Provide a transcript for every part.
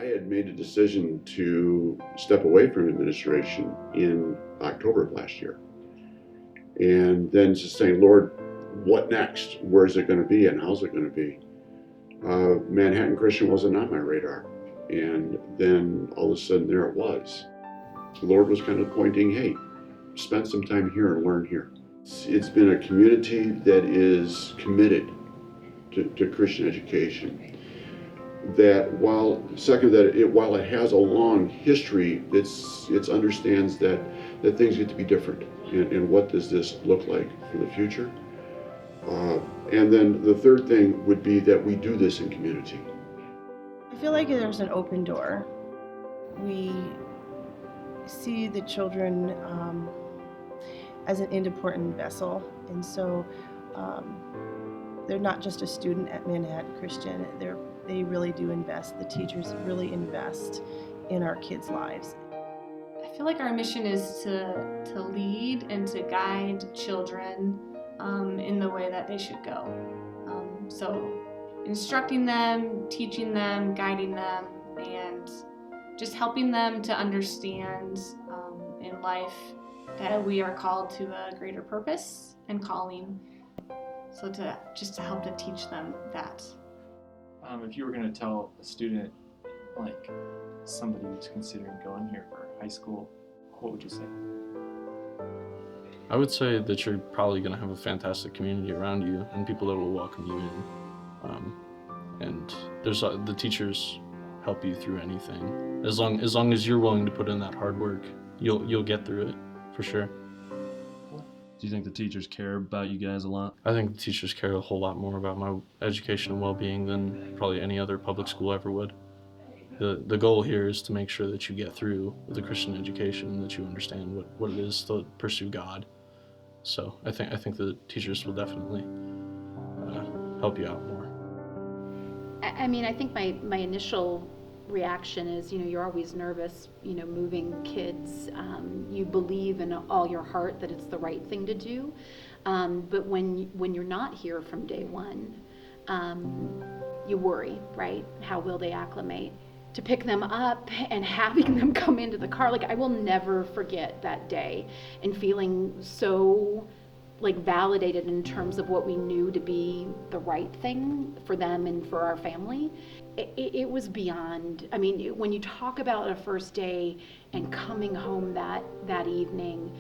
I had made a decision to step away from administration in October of last year. And then just saying, Lord, what next? Where's it going to be and how's it going to be? Manhattan Christian wasn't on my radar. And then all of a sudden there it was. The Lord was kind of pointing, hey, spend some time here and learn here. It's been a community that is committed to Christian education. That while it has a long history, it understands that things get to be different, and what does this look like for the future? And then the third thing would be that we do this in community. I feel like there's an open door. We see the children as an important vessel, and so they're not just a student at Manhattan Christian. They really do invest. The teachers really invest in our kids' lives. I feel like our mission is to lead and to guide children in the way that they should go. So instructing them, teaching them, guiding them, and just helping them to understand in life that we are called to a greater purpose and calling. So to help to teach them that. If you were going to tell a student, like somebody who's considering going here for high school, what would you say? I would say that you're probably going to have a fantastic community around you and people that will welcome you in. And the teachers help you through anything. As long as you're willing to put in that hard work, you'll get through it for sure. Do you think the teachers care about you guys a lot? I think the teachers care a whole lot more about my education and well-being than probably any other public school ever would. The goal here is to make sure that you get through with a Christian education and that you understand what it is to pursue God. So I think the teachers will definitely help you out more. I mean, I think my initial reaction is, you're always nervous, moving kids. You believe in all your heart that it's the right thing to do. But when you're not here from day one, you worry, right? How will they acclimate? To pick them up and having them come into the car, I will never forget that day and feeling so validated in terms of what we knew to be the right thing for them and for our family. It was beyond, when you talk about a first day and coming home that evening,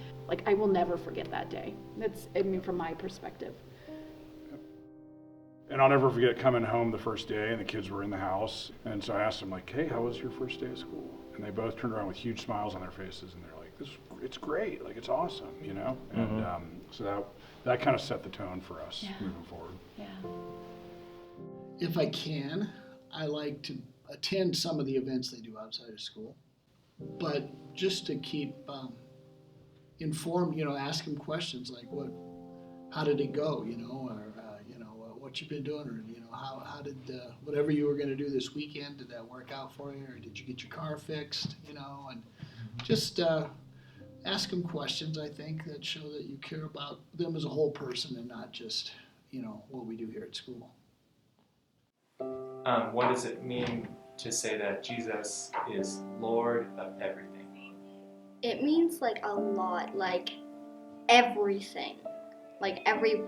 I will never forget that day. That's, from my perspective. And I'll never forget coming home the first day and the kids were in the house. And so I asked them, hey, how was your first day of school? And they both turned around with huge smiles on their faces and they're like, it's great, it's awesome, And so that kind of set the tone for us moving forward. Yeah. If I can, I like to attend some of the events they do outside of school, but just to keep informed, ask them questions like how did it go, or what you've been doing, or how did whatever you were going to do this weekend, did that work out for you, or did you get your car fixed, and just ask them questions, I think, that show that you care about them as a whole person and not just, what we do here at school. What does it mean to say that Jesus is Lord of everything? It means a lot, everything. Every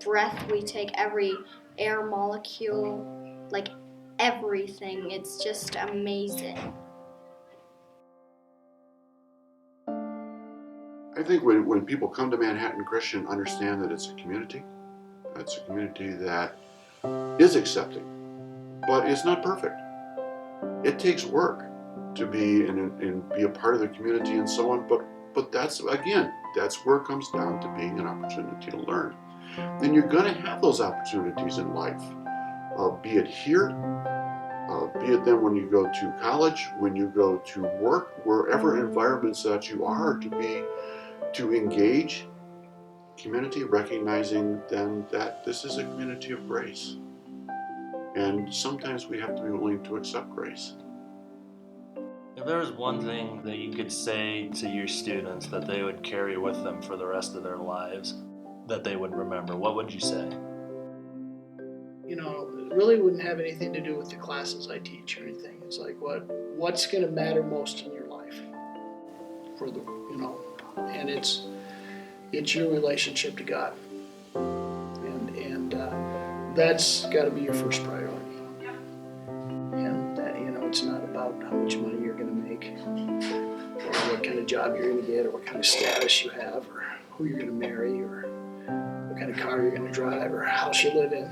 breath we take, every air molecule, everything. It's just amazing. I think when people come to Manhattan Christian, understand that it's a community. It's a community that is accepting, but it's not perfect. It takes work to be and be a part of the community and so on, but that's where it comes down to being an opportunity to learn. Then you're going to have those opportunities in life, be it here, be it then when you go to college, when you go to work, wherever environments that you are, to engage community, recognizing then that this is a community of grace. And sometimes we have to be willing to accept grace. If there was one thing that you could say to your students that they would carry with them for the rest of their lives, that they would remember, what would you say? really wouldn't have anything to do with the classes I teach or anything. It's like what's going to matter most in your life for the, and it's your relationship to God, and that's got to be your first priority. And that, it's not about how much money you're going to make, or what kind of job you're going to get, or what kind of status you have, or who you're going to marry, or what kind of car you're going to drive, or house you live in.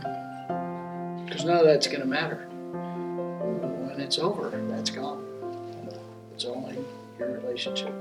Because none of that's going to matter. When it's over, that's gone. It's only your relationship.